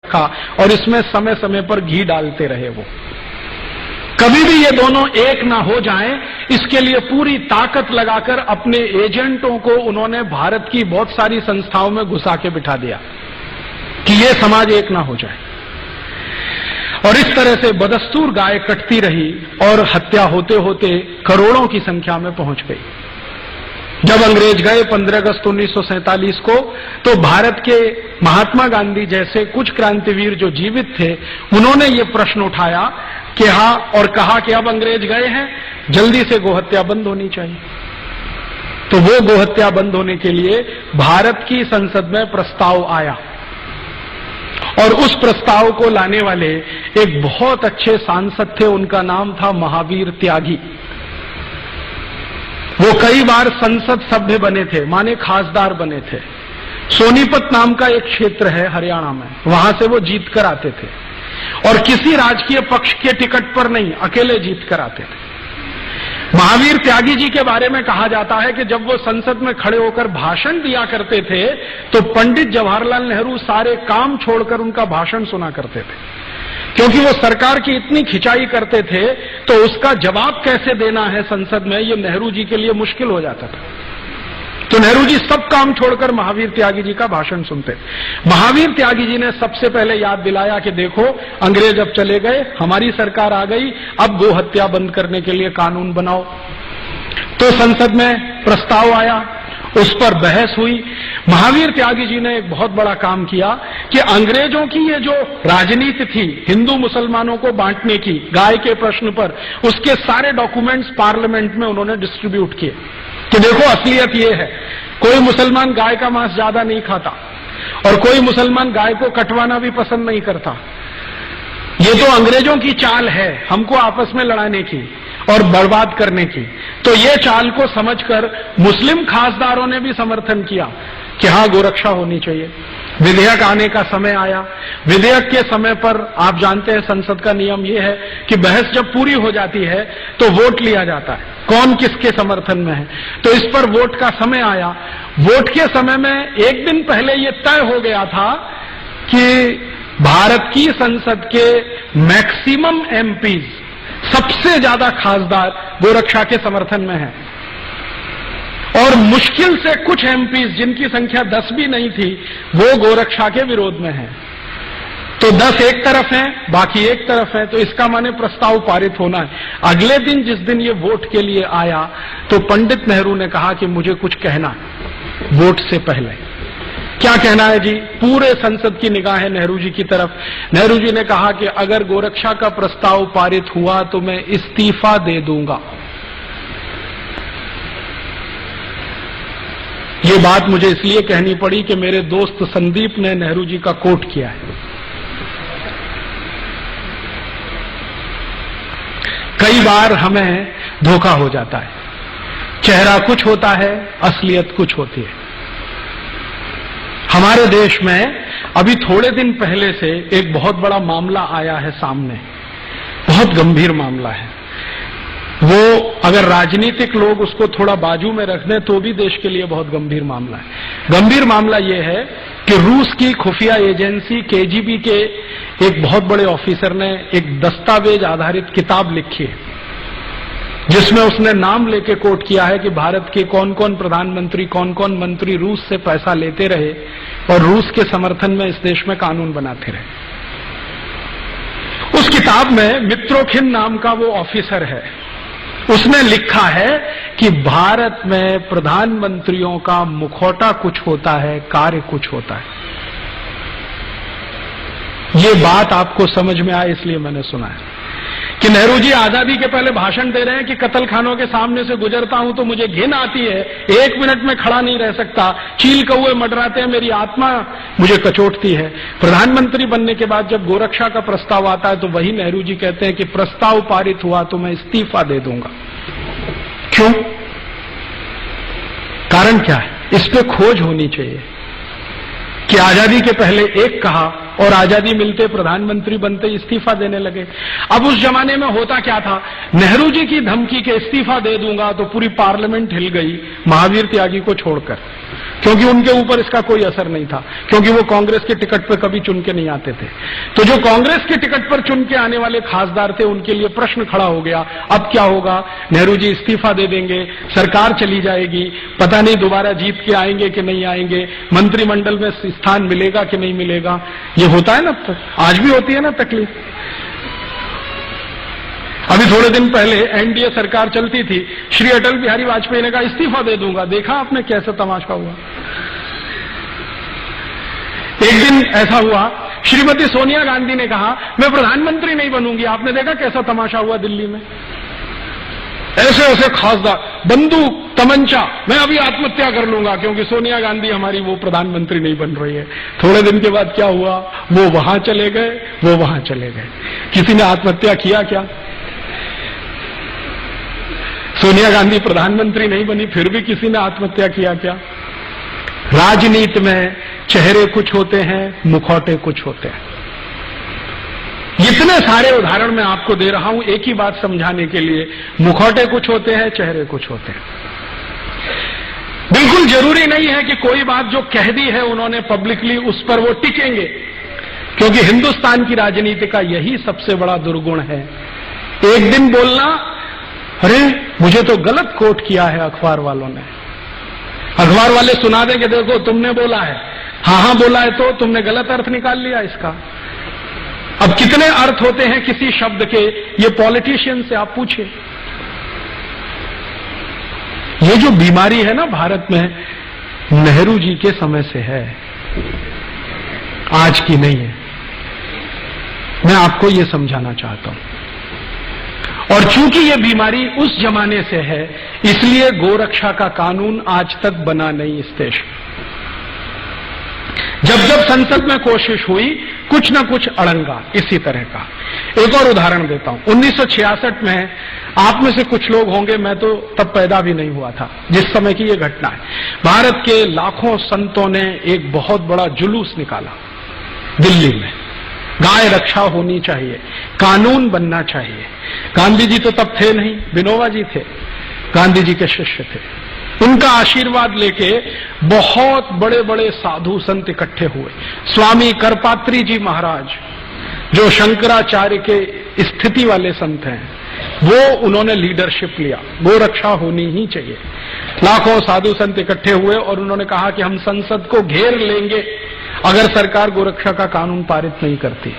रखा और इसमें समय समय पर घी डालते रहे। वो कभी भी ये दोनों एक ना हो जाएं, इसके लिए पूरी ताकत लगाकर अपने एजेंटों को उन्होंने भारत की बहुत सारी संस्थाओं में घुसा के बिठा दिया कि ये समाज एक ना हो जाए। और इस तरह से बदस्तूर गाय कटती रही और हत्या होते होते करोड़ों की संख्या में पहुंच गई। जब अंग्रेज गए 15 अगस्त 1947 को, तो भारत के महात्मा गांधी जैसे कुछ क्रांतिवीर जो जीवित थे, उन्होंने ये प्रश्न उठाया कि हाँ, और कहा कि अब अंग्रेज गए हैं, जल्दी से गोहत्या बंद होनी चाहिए। तो वो गोहत्या बंद होने के लिए भारत की संसद में प्रस्ताव आया और उस प्रस्ताव को लाने वाले एक बहुत अच्छे सांसद थे, उनका नाम था महावीर त्यागी। वो कई बार संसद सभ्य बने थे, माने खासदार बने थे। सोनीपत नाम का एक क्षेत्र है हरियाणा में, वहां से वो जीत कर आते थे और किसी राजकीय पक्ष के टिकट पर नहीं, अकेले जीत कर आते थे। महावीर त्यागी जी के बारे में कहा जाता है कि जब वो संसद में खड़े होकर भाषण दिया करते थे तो पंडित जवाहरलाल नेहरू सारे काम छोड़कर उनका भाषण सुना करते थे, क्योंकि वो सरकार की इतनी खिंचाई करते थे तो उसका जवाब कैसे देना है संसद में, ये नेहरू जी के लिए मुश्किल हो जाता था। तो नेहरू जी सब काम छोड़कर महावीर त्यागी जी का भाषण सुनते। महावीर त्यागी जी ने सबसे पहले याद दिलाया कि देखो, अंग्रेज अब चले गए, हमारी सरकार आ गई, अब गो हत्या बंद करने के लिए कानून बनाओ। तो संसद में प्रस्ताव आया, उस पर बहस हुई। महावीर त्यागी जी ने एक बहुत बड़ा काम किया कि अंग्रेजों की ये जो राजनीति थी हिंदू मुसलमानों को बांटने की गाय के प्रश्न पर, उसके सारे डॉक्यूमेंट्स पार्लियामेंट में उन्होंने डिस्ट्रीब्यूट किए कि देखो असलियत ये है, कोई मुसलमान गाय का मांस ज्यादा नहीं खाता और कोई मुसलमान गाय को कटवाना भी पसंद नहीं करता। ये तो अंग्रेजों की चाल है हमको आपस में लड़ाने की और बर्बाद करने की। तो ये चाल को समझकर मुस्लिम खासदारों ने भी समर्थन किया कि हाँ, गोरक्षा होनी चाहिए। विधेयक आने का समय आया। विधेयक के समय पर आप जानते हैं संसद का नियम यह है कि बहस जब पूरी हो जाती है तो वोट लिया जाता है, कौन किसके समर्थन में है। तो इस पर वोट का समय आया। वोट के समय में एक दिन पहले यह तय हो गया था कि भारत की संसद के मैक्सिमम एमपीज, सबसे ज्यादा खासदार गोरक्षा के समर्थन में है और मुश्किल से कुछ एमपीज जिनकी संख्या 10 भी नहीं थी, वो गोरक्षा के विरोध में है। तो 10 एक तरफ हैं, बाकी एक तरफ है, तो इसका माने प्रस्ताव पारित होना है। अगले दिन जिस दिन ये वोट के लिए आया तो पंडित नेहरू ने कहा कि मुझे कुछ कहना वोट से पहले। क्या कहना है जी? पूरे संसद की निगाहें नेहरू जी की तरफ। नेहरू जी ने कहा कि अगर गोरक्षा का प्रस्ताव पारित हुआ तो मैं इस्तीफा दे दूंगा। ये बात मुझे इसलिए कहनी पड़ी कि मेरे दोस्त संदीप ने नेहरू जी का कोट किया है। कई बार हमें धोखा हो जाता है, चेहरा कुछ होता है, असलियत कुछ होती है। हमारे देश में अभी थोड़े दिन पहले से एक बहुत बड़ा मामला आया है सामने, बहुत गंभीर मामला है। वो अगर राजनीतिक लोग उसको थोड़ा बाजू में रख दें तो भी देश के लिए बहुत गंभीर मामला है। गंभीर मामला ये है कि रूस की खुफिया एजेंसी केजीबी के एक बहुत बड़े ऑफिसर ने एक दस्तावेज आधारित किताब लिखी है जिसमें उसने नाम लेके कोट किया है कि भारत के कौन कौन प्रधानमंत्री, कौन कौन मंत्री रूस से पैसा लेते रहे और रूस के समर्थन में इस देश में कानून बनाते रहे। उस किताब में मित्रोखिन नाम का वो ऑफिसर है, उसने लिखा है कि भारत में प्रधानमंत्रियों का मुखौटा कुछ होता है, कार्य कुछ होता है। ये बात आपको समझ में आए इसलिए मैंने सुना है कि नेहरू जी आजादी के पहले भाषण दे रहे हैं कि कत्लखानों के सामने से गुजरता हूं तो मुझे घिन आती है, 1 मिनट में खड़ा नहीं रह सकता, चील कौए मंडराते हैं, मेरी आत्मा मुझे कचोटती है। प्रधानमंत्री बनने के बाद जब गोरक्षा का प्रस्ताव आता है तो वही नेहरू जी कहते हैं कि प्रस्ताव पारित हुआ तो मैं इस्तीफा दे दूंगा। क्यों? कारण क्या है? इस पे खोज होनी चाहिए कि आजादी के पहले एक कहा और आजादी मिलते प्रधानमंत्री बनते इस्तीफा देने लगे। अब उस जमाने में होता क्या था, नेहरू जी की धमकी के इस्तीफा दे दूंगा तो पूरी पार्लियामेंट हिल गई महावीर त्यागी को छोड़कर। क्योंकि उनके ऊपर इसका कोई असर नहीं था, क्योंकि वो कांग्रेस के टिकट पर कभी चुन के नहीं आते थे। तो जो कांग्रेस के टिकट पर चुन के आने वाले खासदार थे, उनके लिए प्रश्न खड़ा हो गया, अब क्या होगा? नेहरू जी इस्तीफा दे देंगे, सरकार चली जाएगी, पता नहीं दोबारा जीत के आएंगे कि नहीं आएंगे, मंत्रिमंडल में स्थान मिलेगा कि नहीं मिलेगा। ये होता है ना, आज भी होती है ना तकलीफ। अभी थोड़े दिन पहले एनडीए सरकार चलती थी, श्री अटल बिहारी वाजपेयी ने कहा इस्तीफा दे दूंगा। देखा आपने कैसा तमाशा हुआ। एक दिन ऐसा हुआ, श्रीमती सोनिया गांधी ने कहा मैं प्रधानमंत्री नहीं बनूंगी। आपने देखा कैसा तमाशा हुआ दिल्ली में। ऐसे ऐसे खासदार, बंदूक तमंचा, मैं अभी आत्महत्या कर लूंगा क्योंकि सोनिया गांधी हमारी वो प्रधानमंत्री नहीं बन रही है। थोड़े दिन के बाद क्या हुआ? वो वहां चले गए, वो वहां चले गए। किसी ने आत्महत्या किया क्या? सोनिया गांधी प्रधानमंत्री नहीं बनी, फिर भी किसी ने आत्महत्या किया क्या? राजनीति में चेहरे कुछ होते हैं, मुखौटे कुछ होते हैं। इतने सारे उदाहरण मैं आपको दे रहा हूं एक ही बात समझाने के लिए, मुखौटे कुछ होते हैं, चेहरे कुछ होते हैं। बिल्कुल जरूरी नहीं है कि कोई बात जो कह दी है उन्होंने पब्लिकली उस पर वो टिकेंगे, क्योंकि हिंदुस्तान की राजनीति का यही सबसे बड़ा दुर्गुण है। एक दिन बोलना, अरे मुझे तो गलत कोट किया है अखबार वालों ने, अखबार वाले सुना देंगे देखो तुमने बोला है, हाँ बोला है तो तुमने गलत अर्थ निकाल लिया इसका। अब कितने अर्थ होते हैं किसी शब्द के, ये पॉलिटिशियन से आप पूछिए। ये जो बीमारी है ना भारत में, नेहरू जी के समय से है, आज की नहीं है। मैं आपको ये समझाना चाहता हूं। और चूंकि ये बीमारी उस जमाने से है, इसलिए गोरक्षा का कानून आज तक बना नहीं इस देश में। जब जब संसद में कोशिश हुई, कुछ न कुछ अड़ंगा इसी तरह का। एक और उदाहरण देता हूं। 1966 में, आप में से कुछ लोग होंगे, मैं तो तब पैदा भी नहीं हुआ था जिस समय की ये घटना है। भारत के लाखों संतों ने एक बहुत बड़ा जुलूस निकाला दिल्ली में, गाय रक्षा होनी चाहिए, कानून बनना चाहिए। गांधी जी तो तब थे नहीं, विनोबा जी थे, गांधी जी के शिष्य थे। उनका आशीर्वाद लेके बहुत बड़े बड़े साधु संत इकट्ठे हुए। स्वामी करपात्री जी महाराज, जो शंकराचार्य के स्थिति वाले संत हैं, वो उन्होंने लीडरशिप लिया, गोरक्षा होनी ही चाहिए। लाखों साधु संत इकट्ठे हुए और उन्होंने कहा कि हम संसद को घेर लेंगे अगर सरकार गोरक्षा का कानून पारित नहीं करती।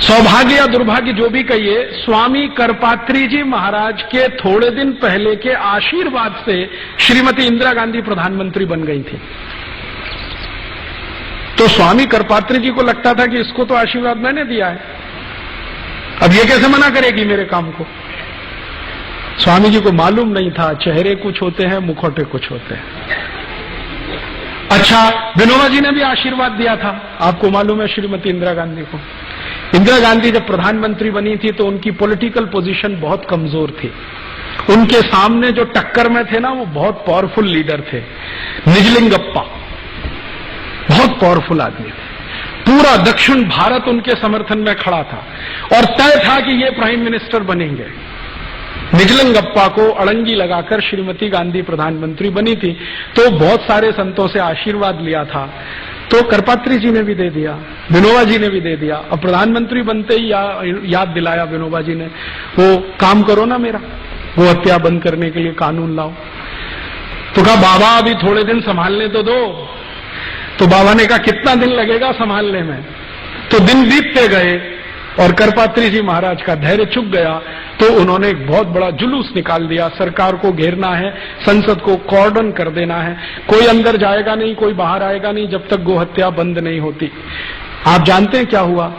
सौभाग्य या दुर्भाग्य जो भी कहिए, स्वामी करपात्री जी महाराज के थोड़े दिन पहले के आशीर्वाद से श्रीमती इंदिरा गांधी प्रधानमंत्री बन गई थी। तो स्वामी करपात्री जी को लगता था कि इसको तो आशीर्वाद मैंने दिया है, अब ये कैसे मना करेगी मेरे काम को। स्वामी जी को मालूम नहीं था, चेहरे कुछ होते हैं, मुखौटे कुछ होते हैं। अच्छा, विनोबा जी ने भी आशीर्वाद दिया था, आपको मालूम है, श्रीमती इंदिरा गांधी को। इंदिरा गांधी जब प्रधानमंत्री बनी थी तो उनकी पॉलिटिकल पोजीशन बहुत कमजोर थी। उनके सामने जो टक्कर में थे ना, वो बहुत पावरफुल लीडर थे, निजलिंगप्पा, बहुत पावरफुल आदमी थे। पूरा दक्षिण भारत उनके समर्थन में खड़ा था और तय था कि ये प्राइम मिनिस्टर बनेंगे। निजलिंगप्पा को अड़ंगी लगाकर श्रीमती गांधी प्रधानमंत्री बनी थी। तो बहुत सारे संतों से आशीर्वाद लिया था, तो करपात्री जी ने भी दे दिया, विनोबा जी ने भी दे दिया। अब प्रधानमंत्री बनते ही याद दिलाया विनोबा जी ने, वो काम करो ना मेरा, वो हत्या बंद करने के लिए कानून लाओ। तो कहा बाबा अभी थोड़े दिन संभालने तो दो। तो बाबा ने कहा कितना दिन लगेगा संभालने में। तो दिन बीतते गए और करपात्री जी महाराज का धैर्य चुक गया, तो उन्होंने एक बहुत बड़ा जुलूस निकाल दिया, सरकार को घेरना है, संसद को कॉर्डन कर देना है, कोई अंदर जाएगा नहीं, कोई बाहर आएगा नहीं जब तक गोहत्या बंद नहीं होती। आप जानते हैं क्या हुआ?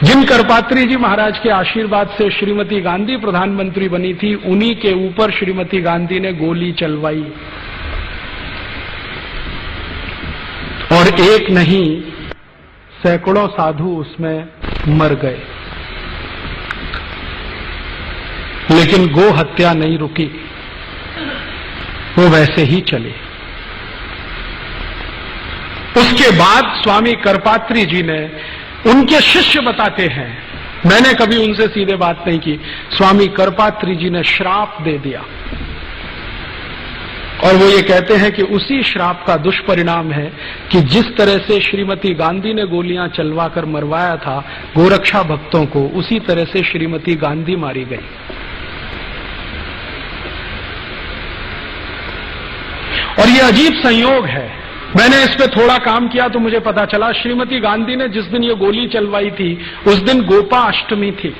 जिन करपात्री जी महाराज के आशीर्वाद से श्रीमती गांधी प्रधानमंत्री बनी थी, उन्हीं के ऊपर श्रीमती गांधी ने गोली चलवाई और एक नहीं सैकड़ों साधु उसमें मर गए। लेकिन गो हत्या नहीं रुकी, वो वैसे ही चली। उसके बाद स्वामी करपात्री जी ने, उनके शिष्य बताते हैं, मैंने कभी उनसे सीधे बात नहीं की, स्वामी करपात्री जी ने श्राप दे दिया और वो ये कहते हैं कि उसी श्राप का दुष्परिणाम है कि जिस तरह से श्रीमती गांधी ने गोलियां चलवाकर मरवाया था गोरक्षा भक्तों को, उसी तरह से श्रीमती गांधी मारी गई। और ये अजीब संयोग है, मैंने इस पे थोड़ा काम किया तो मुझे पता चला श्रीमती गांधी ने जिस दिन ये गोली चलवाई थी उस दिन गोपाष्टमी थी।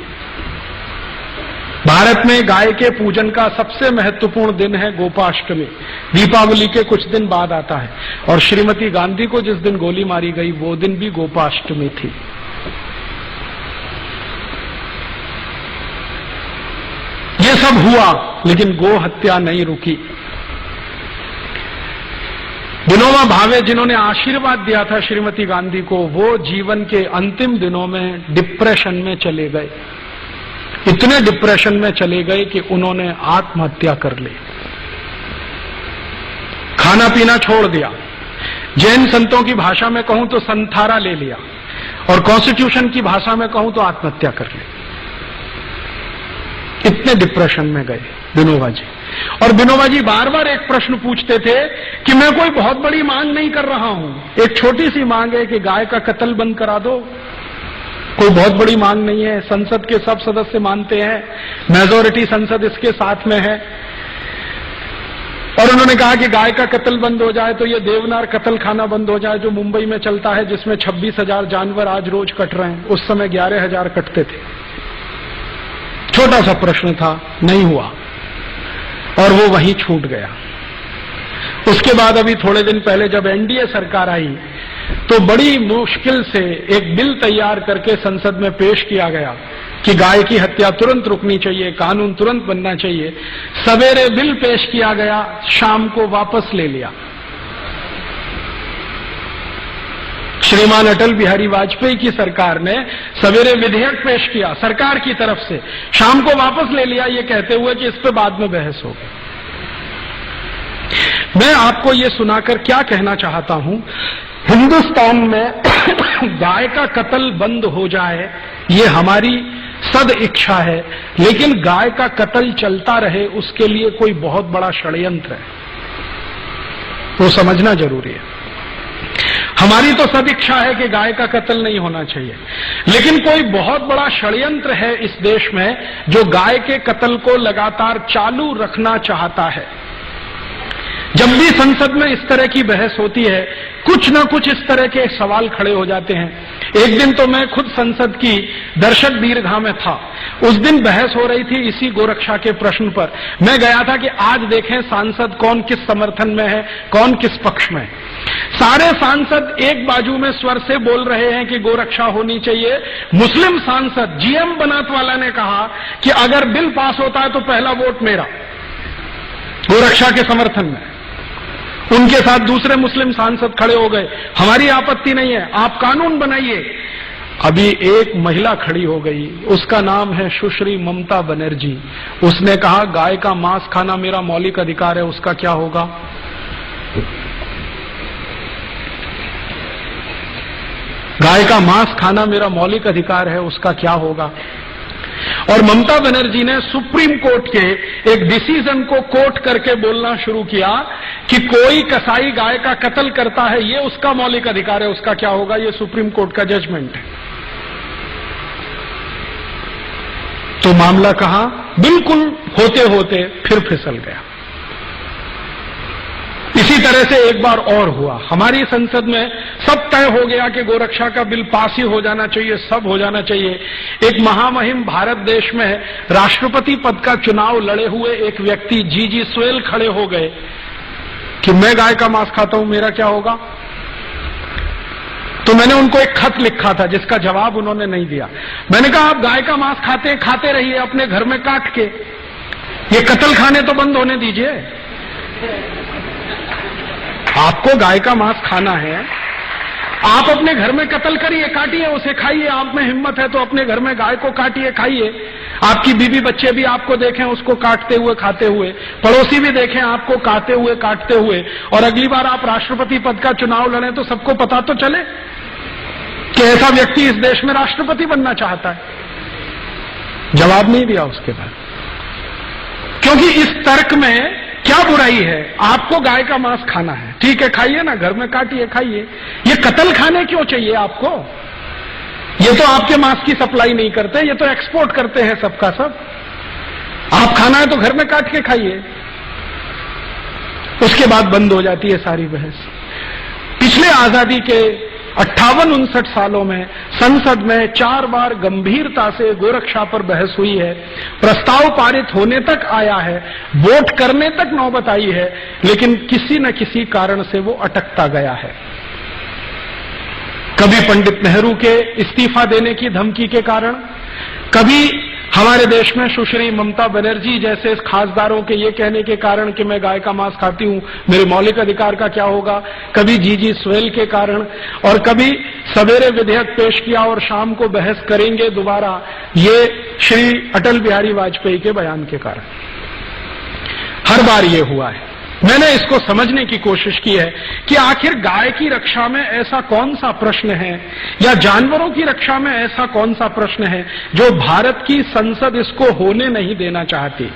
भारत में गाय के पूजन का सबसे महत्वपूर्ण दिन है गोपाष्टमी, दीपावली के कुछ दिन बाद आता है। और श्रीमती गांधी को जिस दिन गोली मारी गई वो दिन भी गोपाष्टमी थी। ये सब हुआ लेकिन गो हत्या नहीं रुकी। विनोबा भावे जिन्होंने आशीर्वाद दिया था श्रीमती गांधी को, वो जीवन के अंतिम दिनों में डिप्रेशन में चले गए। इतने डिप्रेशन में चले गए कि उन्होंने आत्महत्या कर ली, खाना पीना छोड़ दिया, जैन संतों की भाषा में कहूं तो संथारा ले लिया, और कॉन्स्टिट्यूशन की भाषा में कहूं तो आत्महत्या कर ली। इतने डिप्रेशन में गए विनोबा जी। और विनोबा जी बार बार एक प्रश्न पूछते थे कि मैं कोई बहुत बड़ी मांग नहीं कर रहा हूं, एक छोटी सी मांग है कि गाय का कत्ल बंद करा दो। कोई बहुत बड़ी मांग नहीं है, संसद के सब सदस्य मानते हैं, मेजोरिटी संसद इसके साथ में है। और उन्होंने कहा कि गाय का कत्ल बंद हो जाए तो ये देवनार कत्ल खाना बंद हो जाए जो मुंबई में चलता है, जिसमें 26,000 जानवर आज रोज कट रहे हैं, उस समय 11,000 कटते थे। छोटा सा प्रश्न था, नहीं हुआ और वो वहीं छूट गया। उसके बाद अभी थोड़े दिन पहले जब एनडीए सरकार आई तो बड़ी मुश्किल से एक बिल तैयार करके संसद में पेश किया गया कि गाय की हत्या तुरंत रुकनी चाहिए, कानून तुरंत बनना चाहिए। सवेरे बिल पेश किया गया, शाम को वापस ले लिया। श्रीमान अटल बिहारी वाजपेयी की सरकार ने सवेरे विधेयक पेश किया सरकार की तरफ से, शाम को वापस ले लिया, ये कहते हुए कि इस पे बाद में बहस होगी। मैं आपको ये सुनाकर क्या कहना चाहता हूं, हिंदुस्तान में गाय का कत्ल बंद हो जाए ये हमारी सद इच्छा है, लेकिन गाय का कत्ल चलता रहे उसके लिए कोई बहुत बड़ा षड्यंत्र है, वो समझना जरूरी है। हमारी तो सद इच्छा है कि गाय का कत्ल नहीं होना चाहिए, लेकिन कोई बहुत बड़ा षड्यंत्र है इस देश में जो गाय के कत्ल को लगातार चालू रखना चाहता है। जब भी संसद में इस तरह की बहस होती है कुछ न कुछ इस तरह के सवाल खड़े हो जाते हैं। एक दिन तो मैं खुद संसद की दर्शक दीर्घा में था, उस दिन बहस हो रही थी इसी गोरक्षा के प्रश्न पर। मैं गया था कि आज देखें सांसद कौन किस समर्थन में है, कौन किस पक्ष में। सारे सांसद एक बाजू में स्वर से बोल रहे हैं कि गोरक्षा होनी चाहिए। मुस्लिम सांसद जीएम बनात वाला ने कहा कि अगर बिल पास होता है तो पहला वोट मेरा, गोरक्षा के समर्थन में। उनके साथ दूसरे मुस्लिम सांसद खड़े हो गए, हमारी आपत्ति नहीं है, आप कानून बनाइए। अभी एक महिला खड़ी हो गई, उसका नाम है सुश्री ममता बनर्जी। उसने कहा गाय का मांस खाना मेरा मौलिक अधिकार है, उसका क्या होगा? गाय का मांस खाना मेरा मौलिक अधिकार है, उसका क्या होगा? और ममता बनर्जी ने सुप्रीम कोर्ट के एक डिसीजन को कोट करके बोलना शुरू किया कि कोई कसाई गाय का कत्ल करता है ये उसका मौलिक अधिकार है, उसका क्या होगा? ये सुप्रीम कोर्ट का जजमेंट है। तो मामला कहां बिल्कुल होते होते फिर फिसल गया। इसी तरह से एक बार और हुआ, हमारी संसद में सब तय हो गया कि गोरक्षा का बिल पास ही हो जाना चाहिए, सब हो जाना चाहिए। एक महामहिम भारत देश में राष्ट्रपति पद का चुनाव लड़े हुए एक व्यक्ति जीजी स्वेल खड़े हो गए कि मैं गाय का मांस खाता हूं, मेरा क्या होगा? तो मैंने उनको एक खत लिखा था जिसका जवाब उन्होंने नहीं दिया। मैंने कहा आप गाय का मांस खाते रहिए अपने घर में काट के, ये कत्ल खाने तो बंद होने दीजिए। आपको गाय का मांस खाना है, आप अपने घर में कत्ल करिए, काटिए, उसे खाइए। आप में हिम्मत है तो अपने घर में गाय को काटिए, खाइए। आपकी बीवी बच्चे भी आपको देखें उसको काटते हुए, खाते हुए, पड़ोसी भी देखें आपको काटते हुए, काटते हुए, और अगली बार आप राष्ट्रपति पद का चुनाव लड़ें तो सबको पता तो चले कि ऐसा व्यक्ति इस देश में राष्ट्रपति बनना चाहता है। जवाब नहीं दिया उसके बाद, क्योंकि इस तर्क में क्या क्या बुराई है? आपको गाय का मांस खाना है, ठीक है, खाइए ना, घर में काटिए खाइए। ये कत्ल खाने क्यों चाहिए आपको? ये तो आपके मांस की सप्लाई नहीं करते, ये तो एक्सपोर्ट करते हैं सबका सब। आप खाना है तो घर में काट के खाइए। उसके बाद बंद हो जाती है सारी बहस। पिछले आजादी के 58-59 सालों में संसद में 4 बार गंभीरता से गोरक्षा पर बहस हुई है, प्रस्ताव पारित होने तक आया है, वोट करने तक नौबत आई है, लेकिन किसी न किसी कारण से वो अटकता गया है। कभी पंडित नेहरू के इस्तीफा देने की धमकी के कारण, कभी हमारे देश में सुश्री ममता बनर्जी जैसे खासदारों के ये कहने के कारण कि मैं गाय का मांस खाती हूं, मेरे मौलिक अधिकार का क्या होगा, कभी जीजी स्वेल के कारण, और कभी सवेरे विधेयक पेश किया और शाम को बहस करेंगे दोबारा, ये श्री अटल बिहारी वाजपेयी के बयान के कारण। हर बार ये हुआ है। मैंने इसको समझने की कोशिश की है कि आखिर गाय की रक्षा में ऐसा कौन सा प्रश्न है, या जानवरों की रक्षा में ऐसा कौन सा प्रश्न है जो भारत की संसद इसको होने नहीं देना चाहती।